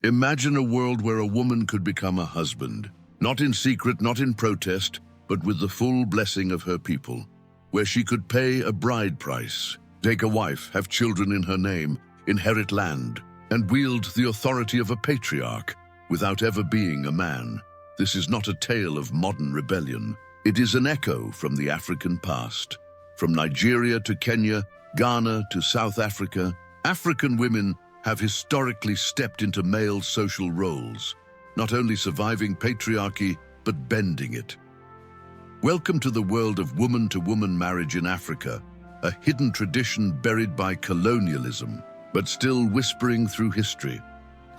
Imagine a world where a woman could become a husband, not in secret, not in protest, but with the full blessing of her people, where she could pay a bride price, take a wife, have children in her name, inherit land, and wield the authority of a patriarch without ever being a man. This is not a tale of modern rebellion. It is an echo from the African past. From Nigeria to Kenya, Ghana to South Africa, African women have historically stepped into male social roles, not only surviving patriarchy, but bending it. Welcome to the world of woman-to-woman marriage in Africa, a hidden tradition buried by colonialism, but still whispering through history.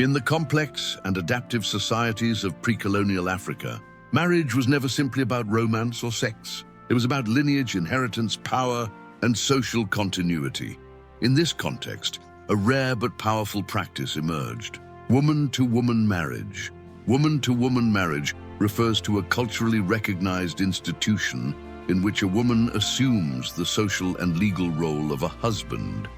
In the complex and adaptive societies of pre-colonial Africa, marriage was never simply about romance or sex. It was about lineage, inheritance, power, and social continuity. In this context, a rare but powerful practice emerged: woman-to-woman marriage. Woman-to-woman marriage refers to a culturally recognized institution in which a woman assumes the social and legal role of a husband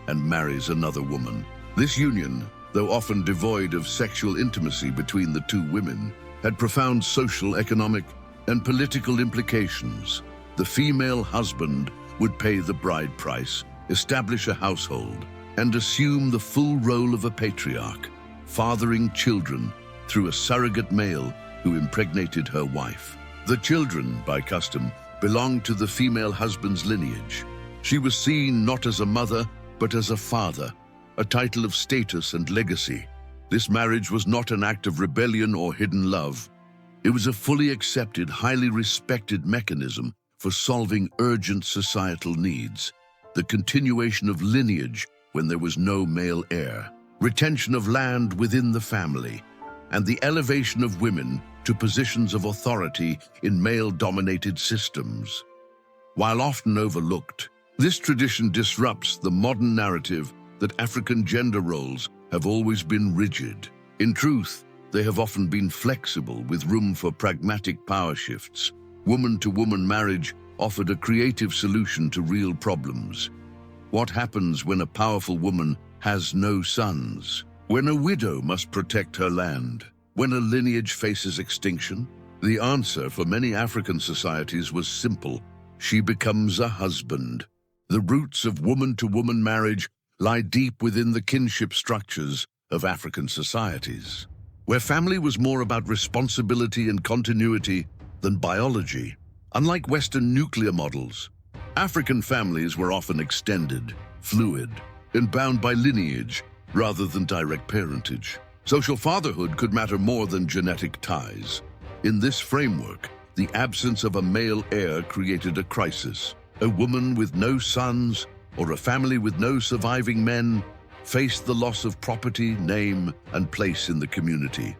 and marries another woman. This union, though often devoid of sexual intimacy between the two women, had profound social, economic, and political implications. The female husband would pay the bride price, establish a household, and assume the full role of a patriarch, fathering children through a surrogate male who impregnated her wife. The children, by custom, belonged to the female husband's lineage. She was seen not as a mother, but as a father, a title of status and legacy. This marriage was not an act of rebellion or hidden love. It was a fully accepted, highly respected mechanism for solving urgent societal needs: the continuation of lineage when there was no male heir, retention of land within the family, and the elevation of women to positions of authority in male-dominated systems. While often overlooked, this tradition disrupts the modern narrative that African gender roles have always been rigid. In truth, they have often been flexible, with room for pragmatic power shifts. Woman-to-woman marriage offered a creative solution to real problems. What happens when a powerful woman has no sons? When a widow must protect her land? When a lineage faces extinction? The answer for many African societies was simple: she becomes a husband. The roots of woman-to-woman marriage lie deep within the kinship structures of African societies, where family was more about responsibility and continuity than biology. Unlike Western nuclear models, African families were often extended, fluid, and bound by lineage rather than direct parentage. Social fatherhood could matter more than genetic ties. In this framework, the absence of a male heir created a crisis. A woman with no sons, or a family with no surviving men, faced the loss of property, name, and place in the community.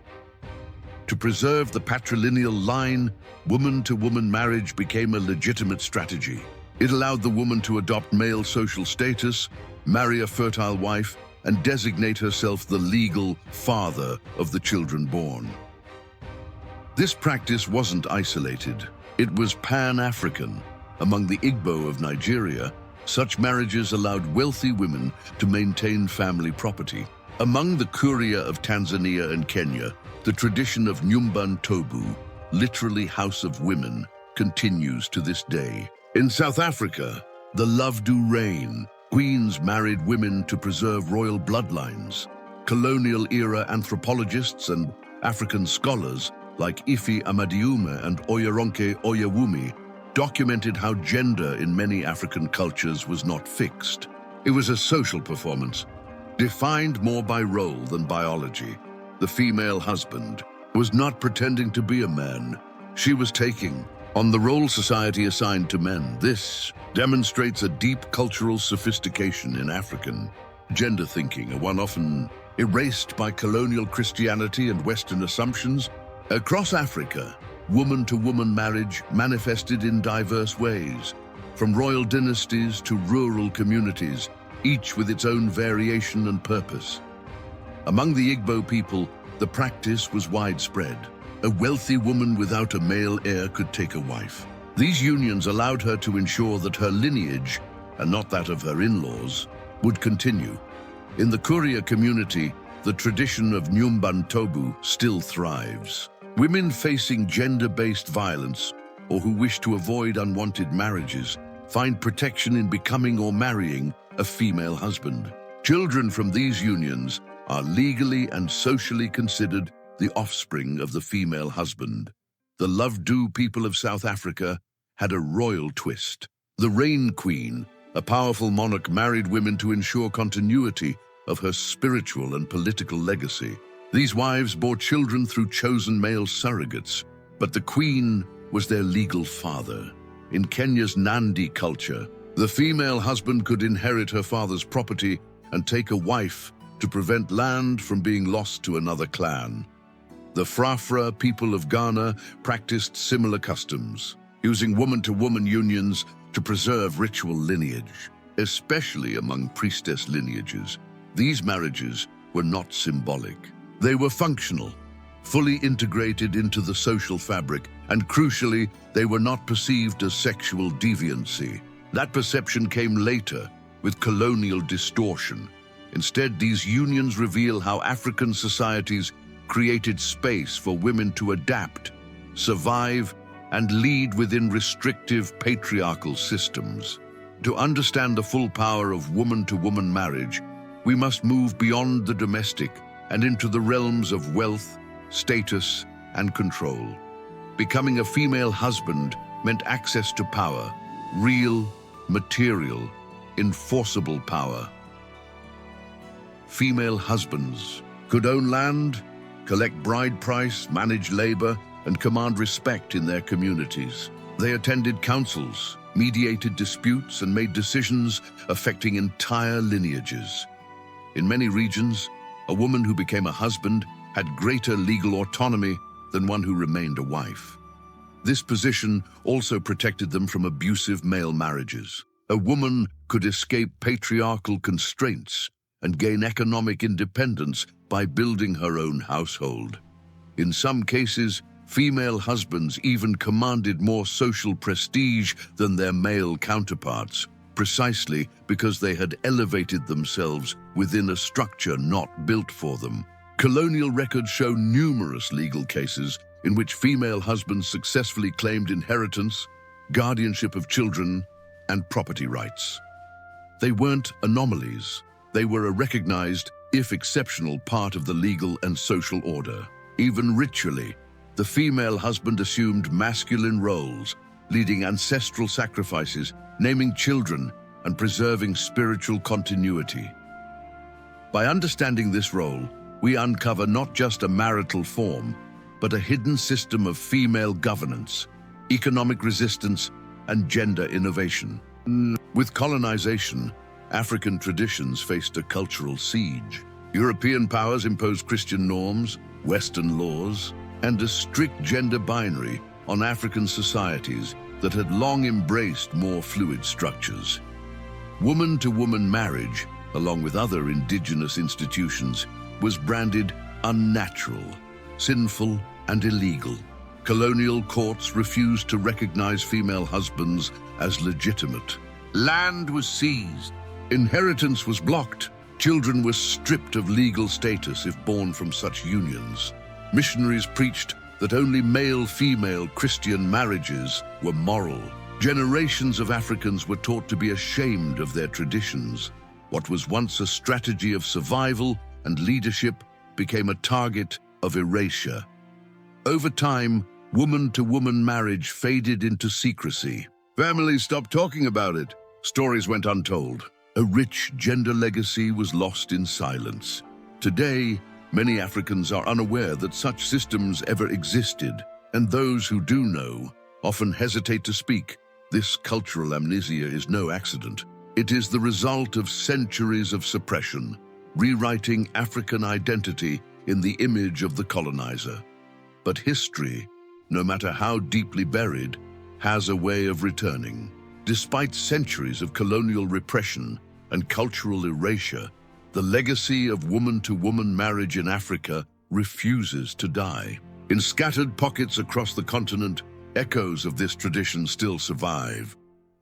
To preserve the patrilineal line, woman-to-woman marriage became a legitimate strategy. It allowed the woman to adopt male social status, marry a fertile wife, and designate herself the legal father of the children born. This practice wasn't isolated. It was Pan-African. Among the Igbo of Nigeria, such marriages allowed wealthy women to maintain family property. Among the Kuria of Tanzania and Kenya, the tradition of Nyumba Ntobhu, literally house of women, continues to this day. In South Africa, the Lovedu Rain Queens married women to preserve royal bloodlines. Colonial-era anthropologists and African scholars like Ife Amadiume and Oyeronke Oyewumi documented how gender in many African cultures was not fixed. It was a social performance, defined more by role than biology. The female husband was not pretending to be a man. She was taking on the role society assigned to men. This demonstrates a deep cultural sophistication in African gender thinking, a one often erased by colonial Christianity and Western assumptions. Across Africa, woman-to-woman marriage manifested in diverse ways, from royal dynasties to rural communities, each with its own variation and purpose. Among the Igbo people, the practice was widespread. A wealthy woman without a male heir could take a wife. These unions allowed her to ensure that her lineage, and not that of her in-laws, would continue. In the Kuria community, the tradition of Nyumba Ntobhu still thrives. Women facing gender-based violence or who wish to avoid unwanted marriages find protection in becoming or marrying a female husband. Children from these unions are legally and socially considered the offspring of the female husband. The Lovedu people of South Africa had a royal twist. The Rain Queen, a powerful monarch, married women to ensure continuity of her spiritual and political legacy. These wives bore children through chosen male surrogates, but the queen was their legal father. In Kenya's Nandi culture, the female husband could inherit her father's property and take a wife to prevent land from being lost to another clan. The Frafra people of Ghana practiced similar customs, using woman-to-woman unions to preserve ritual lineage, especially among priestess lineages. These marriages were not symbolic. They were functional, fully integrated into the social fabric, and crucially, they were not perceived as sexual deviancy. That perception came later with colonial distortion. Instead, these unions reveal how African societies created space for women to adapt, survive, and lead within restrictive patriarchal systems. To understand the full power of woman-to-woman marriage, we must move beyond the domestic and into the realms of wealth, status, and control. Becoming a female husband meant access to power, real, material, enforceable power. Female husbands could own land, collect bride price, manage labor, and command respect in their communities. They attended councils, mediated disputes, and made decisions affecting entire lineages. In many regions, a woman who became a husband had greater legal autonomy than one who remained a wife. This position also protected them from abusive male marriages. A woman could escape patriarchal constraints and gain economic independence by building her own household. In some cases, female husbands even commanded more social prestige than their male counterparts, precisely because they had elevated themselves within a structure not built for them. Colonial records show numerous legal cases in which female husbands successfully claimed inheritance, guardianship of children, and property rights. They weren't anomalies. They were a recognized, if exceptional, part of the legal and social order. Even ritually, the female husband assumed masculine roles, leading ancestral sacrifices, naming children, and preserving spiritual continuity. By understanding this role, we uncover not just a marital form, but a hidden system of female governance, economic resistance, and gender innovation. With colonization, African traditions faced a cultural siege. European powers imposed Christian norms, Western laws, and a strict gender binary on African societies that had long embraced more fluid structures. Woman-to-woman marriage, along with other indigenous institutions, was branded unnatural, sinful, and illegal. Colonial courts refused to recognize female husbands as legitimate. Land was seized, inheritance was blocked, children were stripped of legal status if born from such unions. Missionaries preached that only male-female Christian marriages were moral. Generations of Africans were taught to be ashamed of their traditions. What was once a strategy of survival and leadership became a target of erasure. Over time, woman-to-woman marriage faded into secrecy. Families stopped talking about it. Stories went untold. A rich gender legacy was lost in silence. Today, many Africans are unaware that such systems ever existed, and those who do know often hesitate to speak. This cultural amnesia is no accident. It is the result of centuries of suppression, rewriting African identity in the image of the colonizer. But history, no matter how deeply buried, has a way of returning. Despite centuries of colonial repression and cultural erasure, the legacy of woman-to-woman marriage in Africa refuses to die. In scattered pockets across the continent, echoes of this tradition still survive,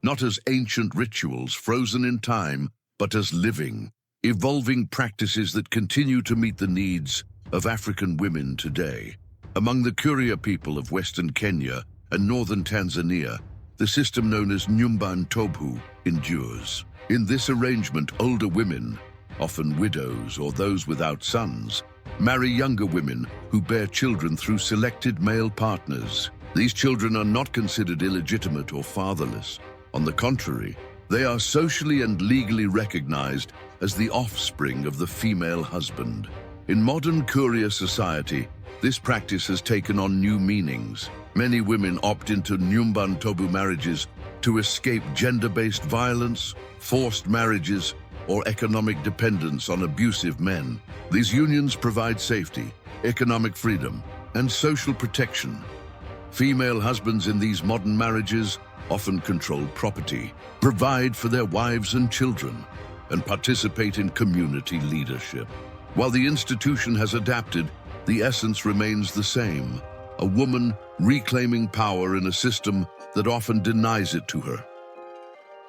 not as ancient rituals frozen in time, but as living, evolving practices that continue to meet the needs of African women today. Among the Kuria people of Western Kenya and northern Tanzania, the system known as Nyumba Ntobhu endures. In this arrangement, older women, often widows or those without sons, marry younger women who bear children through selected male partners. These children are not considered illegitimate or fatherless. On the contrary, they are socially and legally recognized as the offspring of the female husband. In modern Kuria society, this practice has taken on new meanings. Many women opt into Nyumba Ntobhu marriages to escape gender-based violence, forced marriages, or economic dependence on abusive men. These unions provide safety, economic freedom, and social protection. Female husbands in these modern marriages often control property, provide for their wives and children, and participate in community leadership. While the institution has adapted, the essence remains the same: a woman reclaiming power in a system that often denies it to her.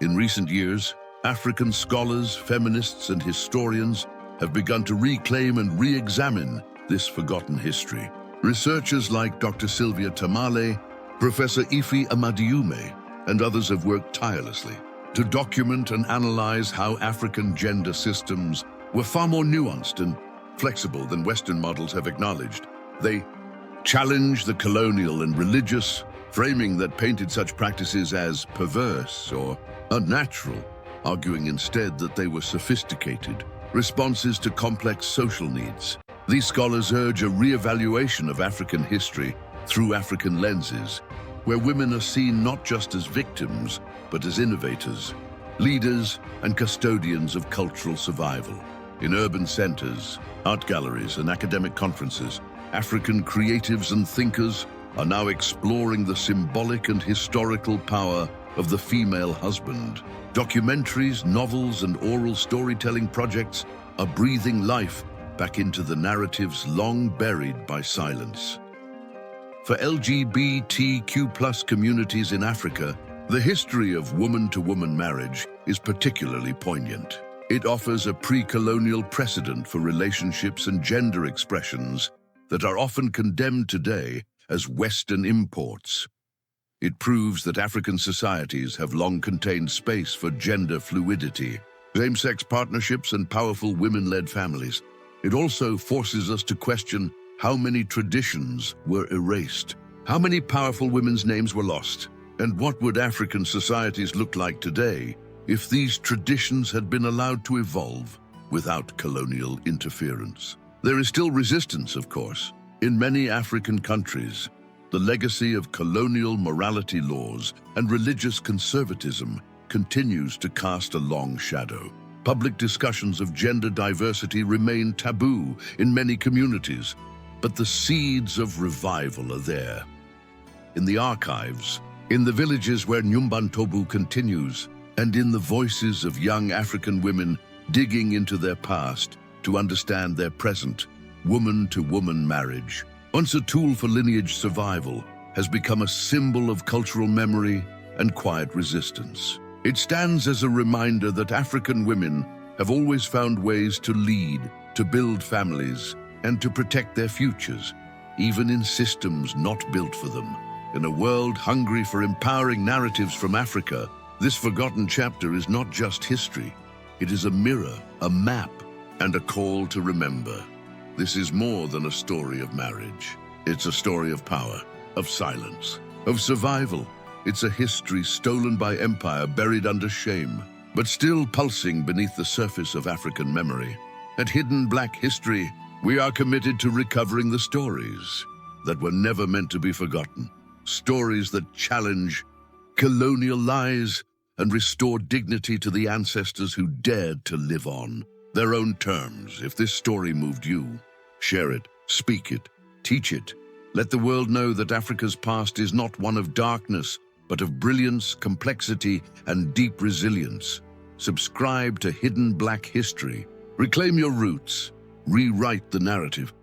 In recent years, African scholars, feminists, and historians have begun to reclaim and re-examine this forgotten history. Researchers like Dr. Sylvia Tamale, Professor Ife Amadiume, and others have worked tirelessly to document and analyze how African gender systems were far more nuanced and flexible than Western models have acknowledged. They challenge the colonial and religious framing that painted such practices as perverse or unnatural, arguing instead that they were sophisticated responses to complex social needs. These scholars urge a re-evaluation of African history through African lenses, where women are seen not just as victims, but as innovators, leaders, and custodians of cultural survival. In urban centers, art galleries, and academic conferences, African creatives and thinkers are now exploring the symbolic and historical power of the female husband. Documentaries, novels, and oral storytelling projects are breathing life back into the narratives long buried by silence. For LGBTQ+ communities in Africa, the history of woman-to-woman marriage is particularly poignant. It offers a pre-colonial precedent for relationships and gender expressions that are often condemned today as Western imports. It proves that African societies have long contained space for gender fluidity, same-sex partnerships, and powerful women-led families. It also forces us to question how many traditions were erased, how many powerful women's names were lost, and what would African societies look like today if these traditions had been allowed to evolve without colonial interference. There is still resistance, of course. In many African countries, the legacy of colonial morality laws and religious conservatism continues to cast a long shadow. Public discussions of gender diversity remain taboo in many communities, but the seeds of revival are there. In the archives, in the villages where Nyumba Ntobhu continues, and in the voices of young African women digging into their past to understand their present, woman-to-woman marriage, once a tool for lineage survival, has become a symbol of cultural memory and quiet resistance. It stands as a reminder that African women have always found ways to lead, to build families, and to protect their futures, even in systems not built for them. In a world hungry for empowering narratives from Africa, this forgotten chapter is not just history. It is a mirror, a map, and a call to remember. This is more than a story of marriage. It's a story of power, of silence, of survival. It's a history stolen by empire, buried under shame, but still pulsing beneath the surface of African memory. At Hidden Black History, we are committed to recovering the stories that were never meant to be forgotten. Stories that challenge colonial lies and restore dignity to the ancestors who dared to live on their own terms. If this story moved you, share it, speak it, teach it. Let the world know that Africa's past is not one of darkness, but of brilliance, complexity, and deep resilience. Subscribe to Hidden Black History. Reclaim your roots. Rewrite the narrative.